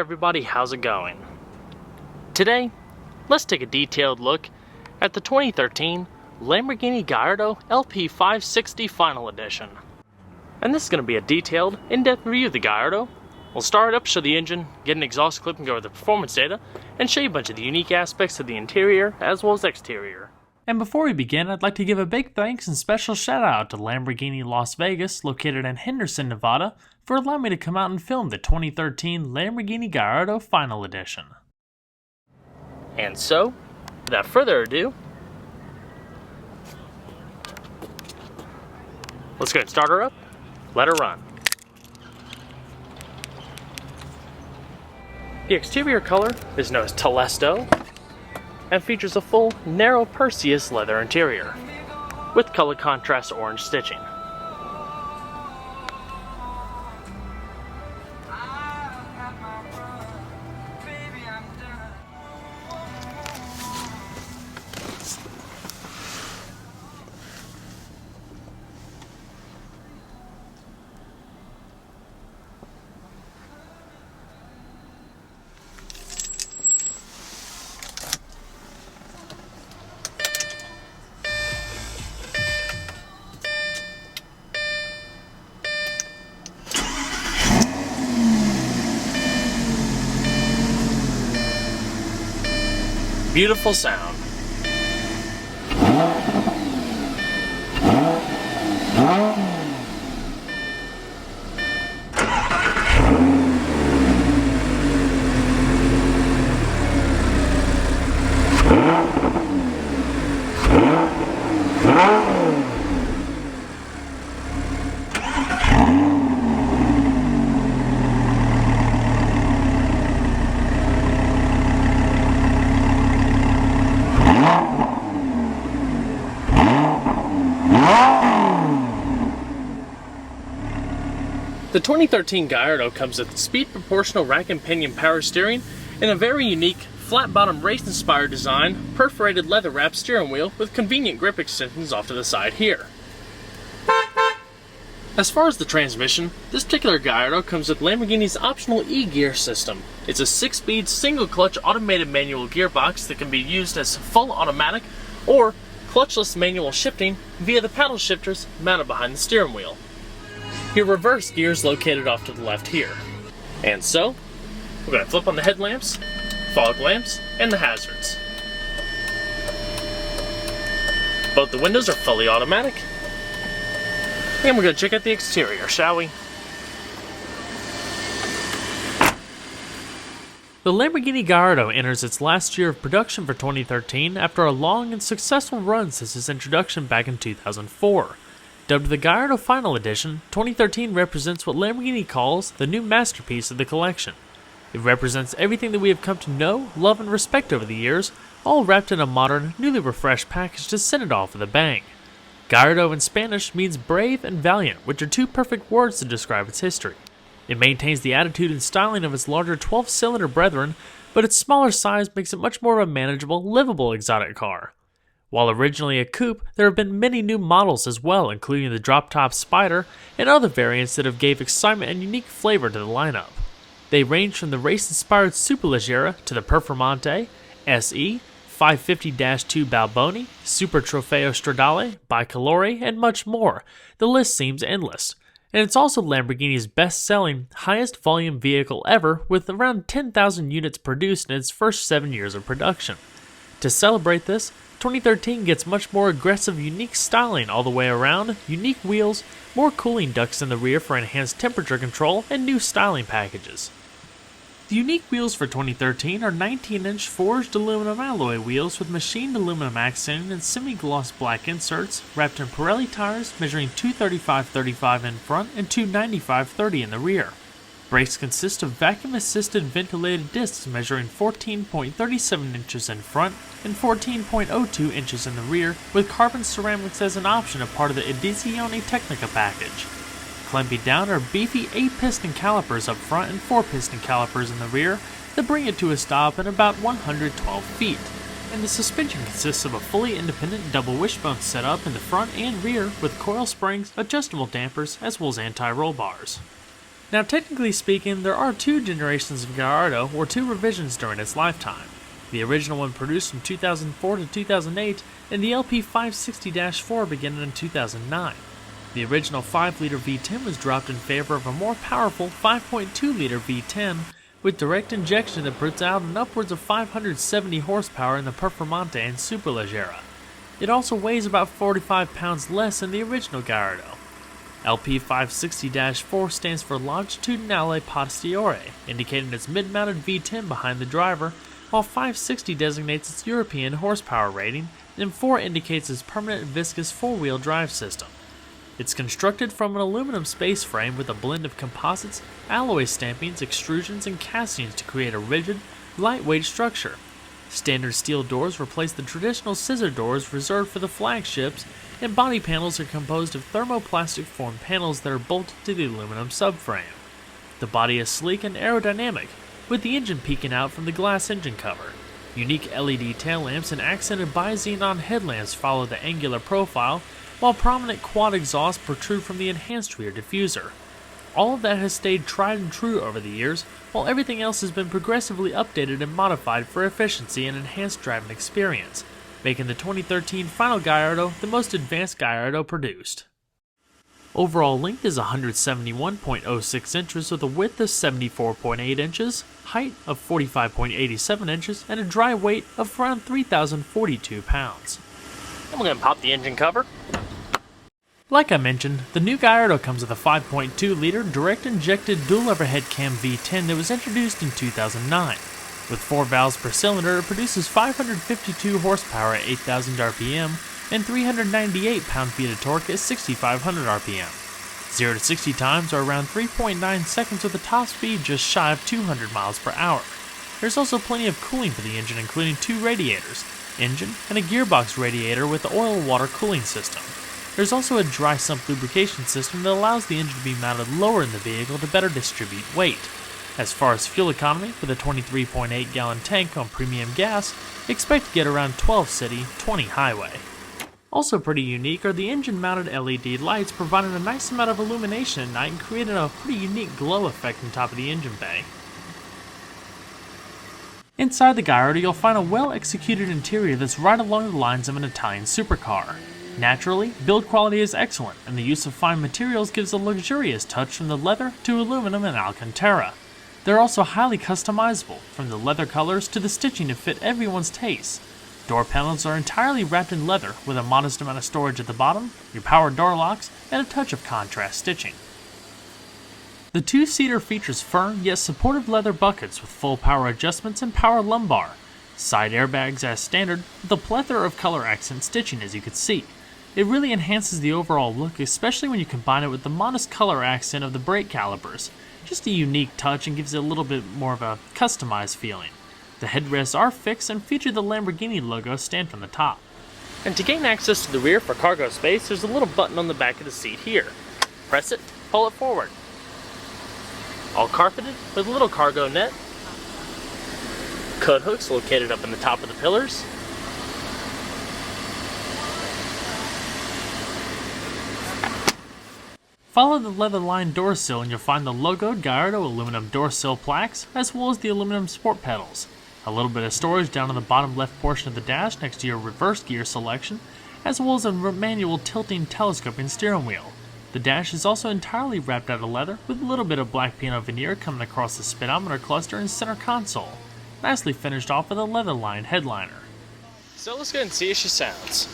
everybody, how's it going? Today, let's take a detailed look at the 2013 Lamborghini Gallardo LP560 Final Edition. And this is going to be a detailed, in-depth review of the Gallardo. We'll start it up, show the engine, get an exhaust clip and go over the performance data, and show you a bunch of the unique aspects of the interior as well as exterior. And before we begin, I'd like to give a big thanks and special shout out to Lamborghini Las Vegas, located in Henderson, Nevada, for allowing me to come out and film the 2013 Lamborghini Gallardo Final Edition. And so, without further ado, let's go ahead and start her up, let her run. The exterior color is known as Telesto and features a full, narrow Perseus leather interior with color contrast orange stitching. Beautiful sound. The 2013 Gallardo comes with speed proportional rack and pinion power steering and a very unique flat bottom race inspired design, perforated leather wrapped steering wheel with convenient grip extensions off to the side here. As far as the transmission, this particular Gallardo comes with Lamborghini's optional e-gear system. It's a 6-speed single clutch automated manual gearbox that can be used as full automatic or clutchless manual shifting via the paddle shifters mounted behind the steering wheel. Your reverse gear is located off to the left here. And so, we're going to flip on the headlamps, fog lamps, and the hazards. Both the windows are fully automatic. And we're going to check out the exterior, shall we? The Lamborghini Gallardo enters its last year of production for 2013 after a long and successful run since its introduction back in 2004. Dubbed the Gallardo Final Edition, 2013 represents what Lamborghini calls the new masterpiece of the collection. It represents everything that we have come to know, love, and respect over the years, all wrapped in a modern, newly refreshed package to send it off with a bang. Gallardo in Spanish means brave and valiant, which are two perfect words to describe its history. It maintains the attitude and styling of its larger 12-cylinder brethren, but its smaller size makes it much more of a manageable, livable exotic car. While originally a coupe, there have been many new models as well, including the drop-top Spider and other variants that have gave excitement and unique flavor to the lineup. They range from the race-inspired Superleggera to the Performante, SE, 550-2 Balboni, Super Trofeo Stradale, Bicolore, and much more. The list seems endless. And it's also Lamborghini's best-selling, highest volume vehicle ever, with around 10,000 units produced in its first 7 years of production. To celebrate this, 2013 gets much more aggressive, unique styling all the way around, unique wheels, more cooling ducts in the rear for enhanced temperature control, and new styling packages. The unique wheels for 2013 are 19-inch forged aluminum alloy wheels with machined aluminum accenting and semi-gloss black inserts, wrapped in Pirelli tires measuring 235/35 in front and 295/30 in the rear. Brakes consist of vacuum-assisted ventilated discs measuring 14.37 inches in front and 14.02 inches in the rear, with carbon ceramics as an option, a part of the Edizione Tecnica package. Clamping down are beefy 8-piston calipers up front and 4-piston calipers in the rear that bring it to a stop at about 112 feet. And the suspension consists of a fully independent double wishbone setup in the front and rear with coil springs, adjustable dampers, as well as anti-roll bars. Now, technically speaking, there are two generations of Gallardo, or two revisions during its lifetime. The original one produced from 2004 to 2008, and the LP560-4 beginning in 2009. The original 5-liter V10 was dropped in favor of a more powerful 5.2-liter V10 with direct injection that puts out an upwards of 570 horsepower in the Performante and Superleggera. It also weighs about 45 pounds less than the original Gallardo. LP560-4 stands for Longitudinale Posteriore, indicating its mid-mounted V10 behind the driver, while 560 designates its European horsepower rating, and 4 indicates its permanent viscous 4-wheel drive system. It's constructed from an aluminum space frame with a blend of composites, alloy stampings, extrusions, and castings to create a rigid, lightweight structure. Standard steel doors replace the traditional scissor doors reserved for the flagships, and body panels are composed of thermoplastic formed panels that are bolted to the aluminum subframe. The body is sleek and aerodynamic, with the engine peeking out from the glass engine cover. Unique LED tail lamps and accented bi-xenon headlamps follow the angular profile, while prominent quad exhausts protrude from the enhanced rear diffuser. All of that has stayed tried and true over the years, while everything else has been progressively updated and modified for efficiency and enhanced driving experience, making the 2013 final Gallardo the most advanced Gallardo produced. Overall length is 171.06 inches with a width of 74.8 inches, height of 45.87 inches, and a dry weight of around 3,042 pounds. And we're going to pop the engine cover. Like I mentioned, the new Gallardo comes with a 5.2-liter direct-injected dual-overhead cam V10 that was introduced in 2009. With 4 valves per cylinder, it produces 552 horsepower at 8,000 RPM and 398 pound-feet of torque at 6,500 RPM. 0 to 60 times are around 3.9 seconds with a top speed just shy of 200 miles per hour. There's also plenty of cooling for the engine, including 2 radiators, engine, and a gearbox radiator with the oil-water cooling system. There's also a dry sump lubrication system that allows the engine to be mounted lower in the vehicle to better distribute weight. As far as fuel economy, with a 23.8 gallon tank on premium gas, expect to get around 12 city, 20 highway. Also pretty unique are the engine mounted LED lights, providing a nice amount of illumination at night and creating a pretty unique glow effect on top of the engine bay. Inside the Gallardo, you'll find a well-executed interior that's right along the lines of an Italian supercar. Naturally, build quality is excellent, and the use of fine materials gives a luxurious touch from the leather to aluminum and Alcantara. They're also highly customizable, from the leather colors to the stitching to fit everyone's taste. Door panels are entirely wrapped in leather with a modest amount of storage at the bottom, your power door locks, and a touch of contrast stitching. The 2-seater features firm yet supportive leather buckets with full power adjustments and power lumbar. Side airbags as standard, with a plethora of color accent stitching as you can see. It really enhances the overall look, especially when you combine it with the modest color accent of the brake calipers. Just a unique touch and gives it a little bit more of a customized feeling. The headrests are fixed and feature the Lamborghini logo stamped on the top. And to gain access to the rear for cargo space, there's a little button on the back of the seat here. Press it, pull it forward. All carpeted with a little cargo net. Coat hooks located up in the top of the pillars. Follow the leather-lined door sill and you'll find the logoed Gallardo aluminum door sill plaques, as well as the aluminum sport pedals. A little bit of storage down on the bottom left portion of the dash next to your reverse gear selection, as well as a manual tilting telescoping steering wheel. The dash is also entirely wrapped out of leather, with a little bit of black piano veneer coming across the speedometer cluster and center console. Nicely finished off with a leather-lined headliner. So let's go and see how she sounds.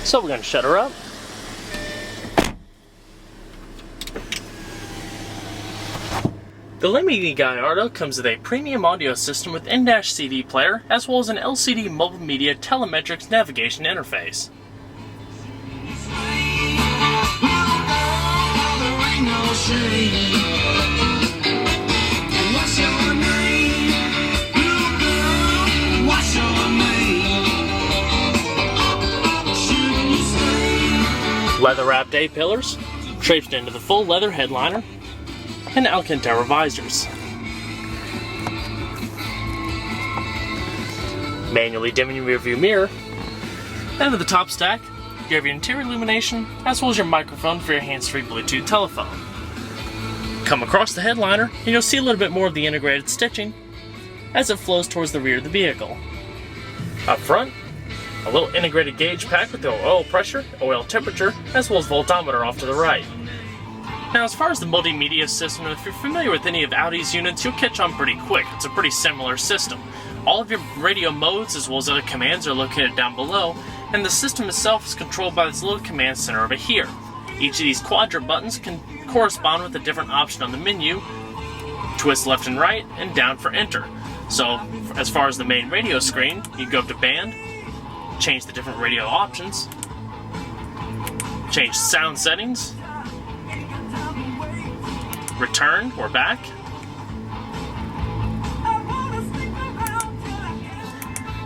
So we're going to shut her up. The Lamborghini Gallardo comes with a premium audio system with in-dash CD player, as well as an LCD mobile media telemetrics navigation interface. Leather-wrapped A-pillars, draped into the full leather headliner, and Alcantara visors. Manually dimming rearview mirror, and at the top stack, you have your interior illumination, as well as your microphone for your hands-free Bluetooth telephone. Come across the headliner, and you'll see a little bit more of the integrated stitching as it flows towards the rear of the vehicle. Up front, a little integrated gauge pack with the oil pressure, oil temperature, as well as voltometer off to the right. Now, as far as the multimedia system, if you're familiar with any of Audi's units, you'll catch on pretty quick. It's a pretty similar system. All of your radio modes, as well as other commands, are located down below, and the system itself is controlled by this little command center over here. Each of these quadrant buttons can correspond with a different option on the menu. Twist left and right, and down for enter. So, as far as the main radio screen, you go up to band, change the different radio options, change sound settings, return or back,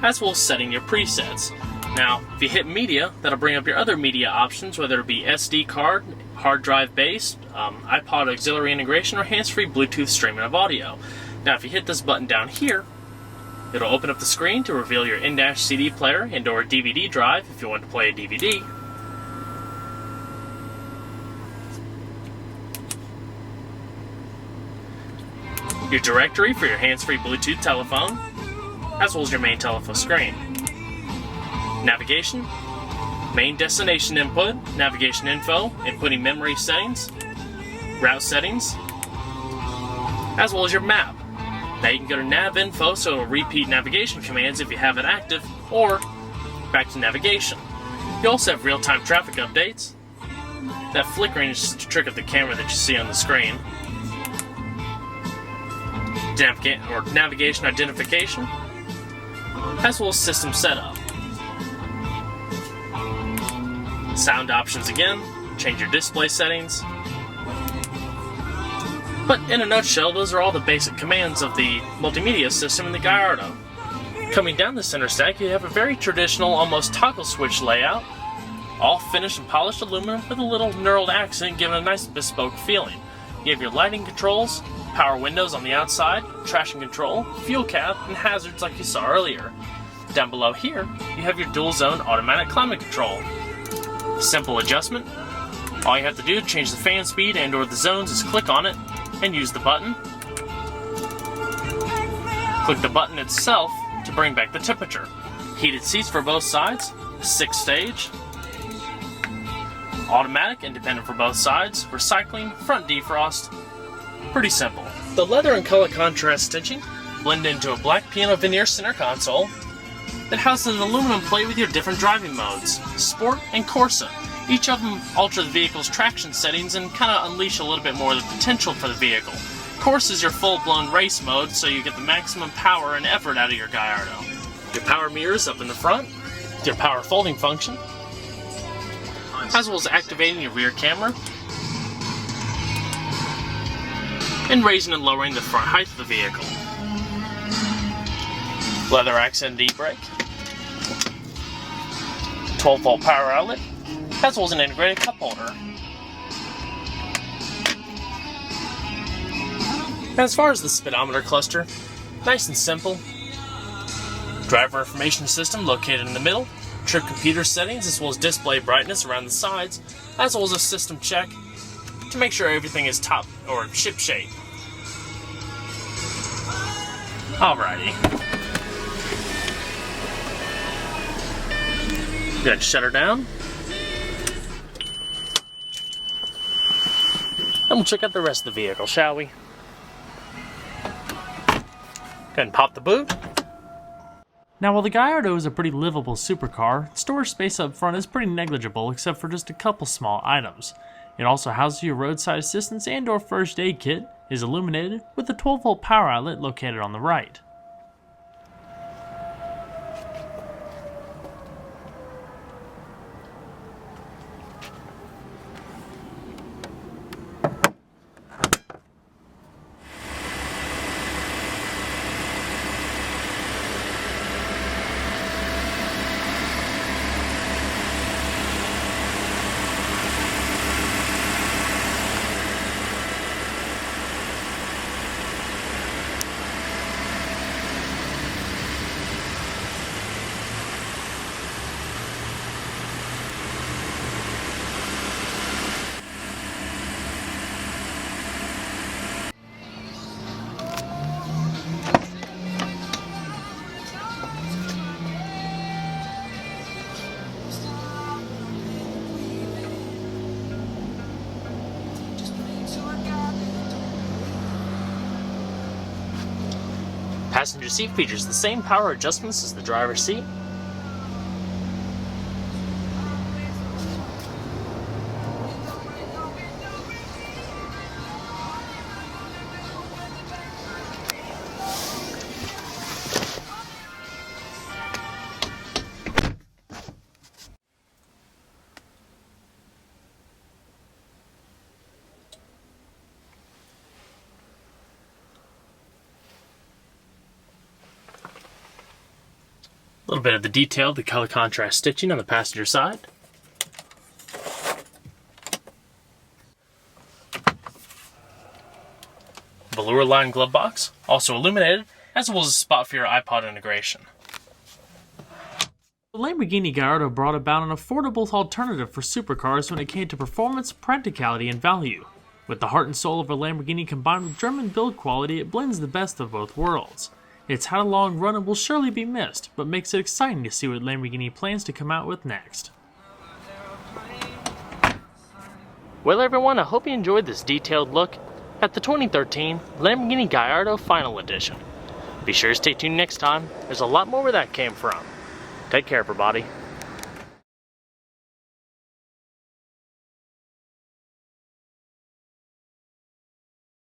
as well as setting your presets. Now, if you hit media, that'll bring up your other media options, whether it be SD card, hard drive based, iPod auxiliary integration, or hands-free Bluetooth streaming of audio. Now, if you hit this button down here, it'll open up the screen to reveal your in-dash CD player and/or DVD drive if you want to play a DVD. Your directory for your hands-free Bluetooth telephone, as well as your main telephone screen. Navigation, main destination input, navigation info, inputting memory settings, route settings, as well as your map. Now you can go to nav info, so it'll repeat navigation commands if you have it active, or back to navigation. You also have real-time traffic updates. That flickering is just a trick of the camera that you see on the screen. Navigation identification, as well as system setup. Sound options again, change your display settings. But in a nutshell, those are all the basic commands of the multimedia system in the Gallardo. Coming down the center stack, you have a very traditional, almost toggle switch layout, all finished and polished aluminum with a little knurled accent giving a nice bespoke feeling. You have your lighting controls, power windows on the outside, traction control, fuel cap, and hazards like you saw earlier. Down below here, you have your dual zone automatic climate control. Simple adjustment. All you have to do to change the fan speed and/or the zones is click on it and use the button. Click the button itself to bring back the temperature. Heated seats for both sides, 6-stage. Automatic, independent for both sides, recycling, front defrost. Pretty simple. The leather and color contrast stitching blend into a black piano veneer center console that houses an aluminum plate with your different driving modes, Sport and Corsa. Each of them alter the vehicle's traction settings and kind of unleash a little bit more of the potential for the vehicle. Corsa is your full-blown race mode, so you get the maximum power and effort out of your Gallardo. Your power mirrors up in the front, your power folding function, as well as activating your rear camera, and raising and lowering the front height of the vehicle. Leather accent e-brake, 12-volt power outlet, as well as an integrated cup holder. As far as the speedometer cluster, nice and simple. Driver information system located in the middle, trip computer settings as well as display brightness around the sides, as well as a system check to make sure everything is top or ship shape. Alrighty. Go ahead and shut her down. And we'll check out the rest of the vehicle, shall we? Go ahead and pop the boot. Now, while the Gallardo is a pretty livable supercar, storage space up front is pretty negligible except for just a couple small items. It also houses your roadside assistance and or first aid kit, is illuminated with a 12-volt power outlet located on the right. Passenger seat features the same power adjustments as the driver's seat. A little bit of the detail of the color contrast stitching on the passenger side. Velour lined glove box, also illuminated, as well as a spot for your iPod integration. The Lamborghini Gallardo brought about an affordable alternative for supercars when it came to performance, practicality, and value. With the heart and soul of a Lamborghini combined with German build quality, it blends the best of both worlds. It's had a long run and will surely be missed, but makes it exciting to see what Lamborghini plans to come out with next. Well everyone, I hope you enjoyed this detailed look at the 2013 Lamborghini Gallardo Final Edition. Be sure to stay tuned next time, there's a lot more where that came from. Take care everybody.